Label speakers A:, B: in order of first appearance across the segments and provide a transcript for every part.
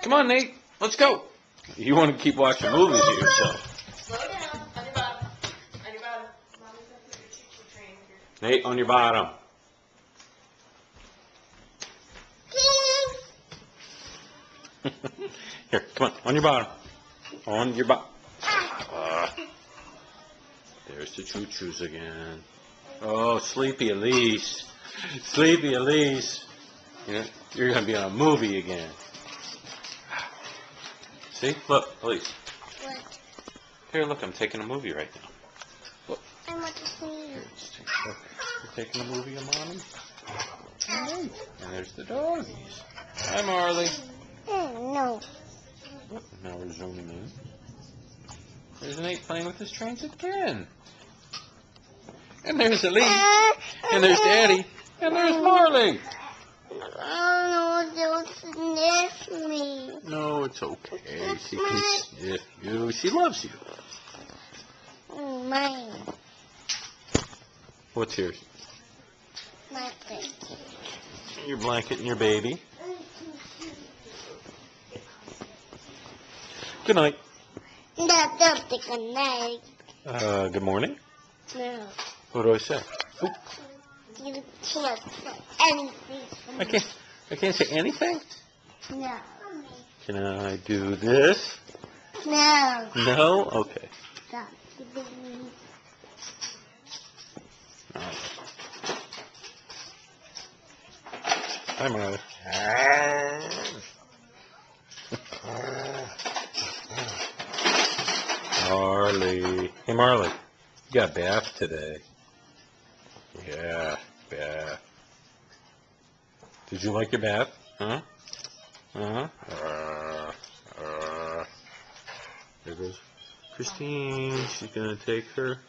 A: Come on, Nate. Let's go. You want to keep watching movies of yourself.
B: Slow down. On your bottom. On your bottom. Mommy's gonna put your choo-choo train here.
A: Nate, on your bottom. Here, come on your bottom. On your bottom. There's the choo-choos again. Oh, sleepy Elise. Sleepy Elise. You're going to be on a movie again. See? Look, Elise.
C: What?
A: Here, look, I'm taking a movie right now. Look.
C: I want to see you.
A: Here, you're taking a movie of Mommy? And there's the doggies. Hi, Marley.
C: No.
A: Now we're zooming in. There's Nate playing with his trains again. And there's Elise. And there's Daddy. And there's Marley.
C: Oh, no, don't sniff me.
A: No, it's okay. She can sniff you. She loves you.
C: Mine.
A: What's yours?
C: My blanket.
A: Your blanket and your baby. Good night.
C: No, don't take a night.
A: Good morning.
C: No.
A: What do I say? Oop,
C: You can't say anything.
A: I can't say anything?
C: No.
A: Can I do this?
C: No.
A: No? Okay.
C: Stop.
A: Hi, Marley. Marley. Hey, Marley. You got bath today. Yeah, bath. Did you like your bath? Huh? Uh-huh. There goes Christine. She's going to take her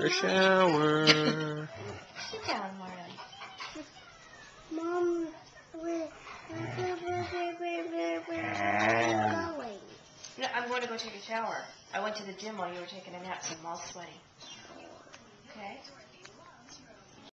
A: shower.
B: Sit down, Marley.
C: Mom, where are you going?
B: No, I'm going to go take a shower. I went to the gym while you were taking a nap, so I'm all sweaty. Okay?